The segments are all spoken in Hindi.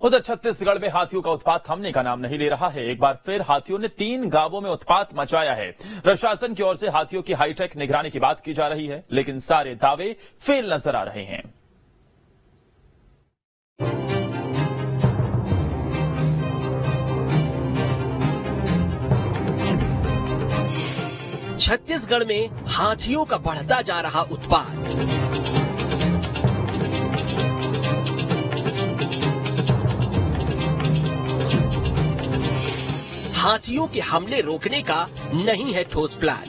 उधर छत्तीसगढ़ में हाथियों का उत्पात थमने का नाम नहीं ले रहा है। एक बार फिर हाथियों ने 3 गांवों में उत्पात मचाया है। प्रशासन की ओर से हाथियों की हाईटेक निगरानी की बात की जा रही है, लेकिन सारे दावे फेल नजर आ रहे हैं। छत्तीसगढ़ में हाथियों का बढ़ता जा रहा उत्पात। हाथियों के हमले रोकने का नहीं है ठोस प्लान।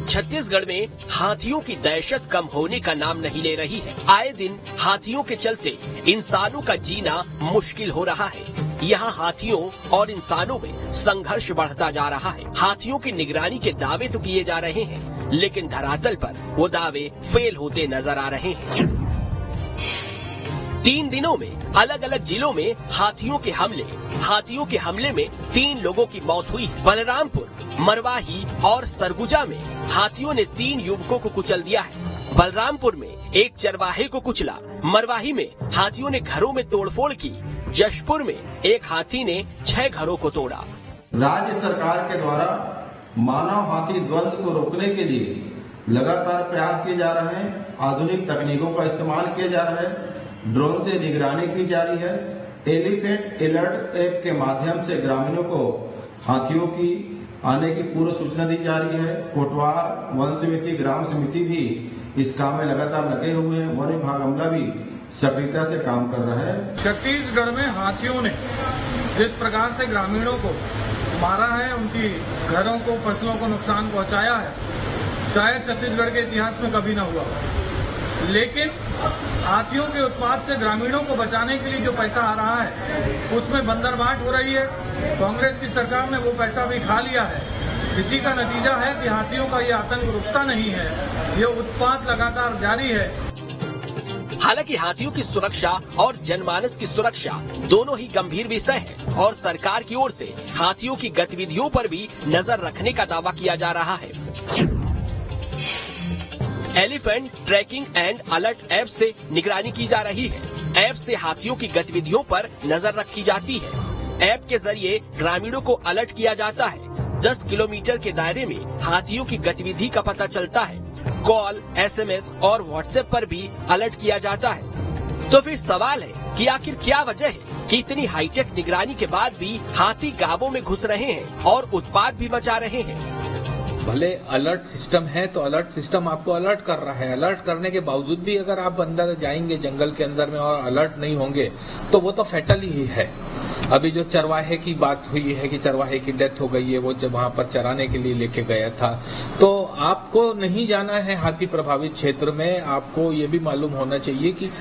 छत्तीसगढ़ में हाथियों की दहशत कम होने का नाम नहीं ले रही है। आए दिन हाथियों के चलते इंसानों का जीना मुश्किल हो रहा है। यहाँ हाथियों और इंसानों में संघर्ष बढ़ता जा रहा है। हाथियों की निगरानी के दावे तो किए जा रहे हैं, लेकिन धरातल पर वो दावे फेल होते नजर आ रहे हैं। 3 दिनों में अलग अलग जिलों में हाथियों के हमले में 3 लोगों की मौत हुई। बलरामपुर, मरवाही और सरगुजा में हाथियों ने 3 युवकों को कुचल दिया है। बलरामपुर में एक चरवाहे को कुचला, मरवाही में हाथियों ने घरों में तोड़फोड़ की, जशपुर में एक हाथी ने 6 घरों को तोड़ा। राज्य सरकार के द्वारा मानव हाथी द्वंद्व को रोकने के लिए लगातार प्रयास किए जा रहे हैं। आधुनिक तकनीकों का इस्तेमाल किया जा रहा है। ड्रोन से निगरानी की जा रही है। एलिफेंट अलर्ट ऐप के माध्यम से ग्रामीणों को हाथियों की आने की पूर्व सूचना दी जा रही है। कोटवार वन समिति, ग्राम समिति भी इस काम में लगातार लगे हुए हैं। वन विभाग अमला भी सक्रियता से काम कर रहा है। छत्तीसगढ़ में हाथियों ने जिस प्रकार से ग्रामीणों को मारा है, उनकी घरों को, फसलों को नुकसान पहुंचाया है, शायद छत्तीसगढ़ के इतिहास में कभी न हुआ। लेकिन हाथियों के उत्पात से ग्रामीणों को बचाने के लिए जो पैसा आ रहा है, उसमें बंदरबाट हो रही है। कांग्रेस की सरकार ने वो पैसा भी खा लिया है। इसी का नतीजा है कि हाथियों का ये आतंक रुकता नहीं है, ये उत्पात लगातार जारी है। हालांकि हाथियों की सुरक्षा और जनमानस की सुरक्षा दोनों ही गंभीर विषय है और सरकार की ओर से हाथियों की गतिविधियों पर भी नजर रखने का दावा किया जा रहा है। Elephant tracking and alert app से निगरानी की जा रही है। ऐप से हाथियों की गतिविधियों पर नजर रखी जाती है। ऐप के जरिए ग्रामीणों को अलर्ट किया जाता है। 10 किलोमीटर के दायरे में हाथियों की गतिविधि का पता चलता है। कॉल, SMS और व्हाट्सएप पर भी अलर्ट किया जाता है। तो फिर सवाल है कि आखिर क्या वजह है कि इतनी हाईटेक निगरानी के बाद भी हाथी गांवों में घुस रहे हैं और उत्पात भी मचा रहे हैं। भले अलर्ट सिस्टम है तो अलर्ट सिस्टम आपको अलर्ट कर रहा है। अलर्ट करने के बावजूद भी अगर आप अंदर जाएंगे जंगल के अंदर में और अलर्ट नहीं होंगे तो वो तो फैटल ही है। अभी जो चरवाहे की बात हुई है कि चरवाहे की डेथ हो गई है, वो जब वहां पर चराने के लिए लेके गया था, तो आपको नहीं जाना है हाथी प्रभावित क्षेत्र में। आपको ये भी मालूम होना चाहिए कि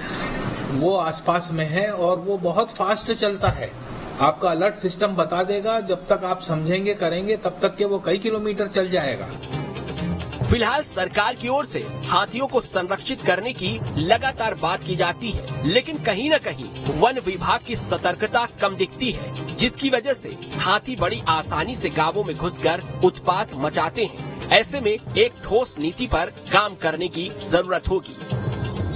वो आसपास में है और वो बहुत फास्ट चलता है। आपका अलर्ट सिस्टम बता देगा, जब तक आप समझेंगे, करेंगे, तब तक के वो कई किलोमीटर चल जाएगा। फिलहाल सरकार की ओर से हाथियों को संरक्षित करने की लगातार बात की जाती है, लेकिन कहीं न कहीं वन विभाग की सतर्कता कम दिखती है, जिसकी वजह से हाथी बड़ी आसानी से गांवों में घुसकर उत्पात मचाते हैं। ऐसे में एक ठोस नीति पर काम करने की जरूरत होगी।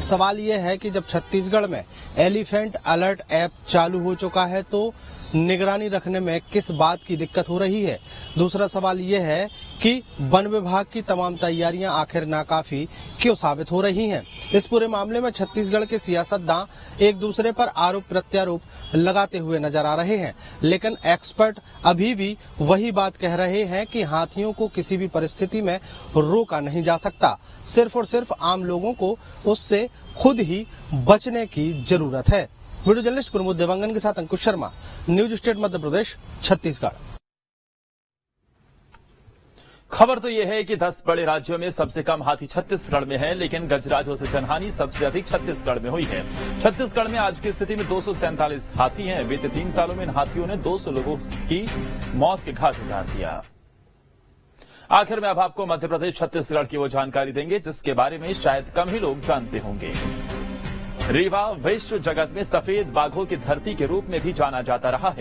सवाल ये है कि जब छत्तीसगढ़ में एलिफेंट अलर्ट ऐप चालू हो चुका है तो निगरानी रखने में किस बात की दिक्कत हो रही है। दूसरा सवाल ये है कि वन विभाग की तमाम तैयारियां आखिर नाकाफी क्यों साबित हो रही हैं। इस पूरे मामले में छत्तीसगढ़ के सियासतदां एक दूसरे पर आरोप प्रत्यारोप लगाते हुए नजर आ रहे हैं, लेकिन एक्सपर्ट अभी भी वही बात कह रहे हैं कि हाथियों को किसी भी परिस्थिति में रोका नहीं जा सकता। सिर्फ और सिर्फ आम लोगों को उससे खुद ही बचने की जरूरत है। वीडियो जर्नलिस्ट प्रमोद देवांगन के साथ अंकुश शर्मा, न्यूज स्टेट मध्य प्रदेश, छत्तीसगढ़। खबर तो यह है कि 10 बड़े राज्यों में सबसे कम हाथी छत्तीसगढ़ में है, लेकिन गजराजों से जनहानि सबसे अधिक छत्तीसगढ़ में हुई है। छत्तीसगढ़ में आज की स्थिति में 247 हाथी हैं। बीते 3 सालों में इन हाथियों ने 200 लोगों की मौत के घाट उतार दिया। आखिर में अब आपको मध्य प्रदेश छत्तीसगढ़ की वो जानकारी देंगे जिसके बारे में शायद कम ही लोग जानते होंगे। रीवा विश्व जगत में सफेद बाघों की धरती के रूप में भी जाना जाता रहा है।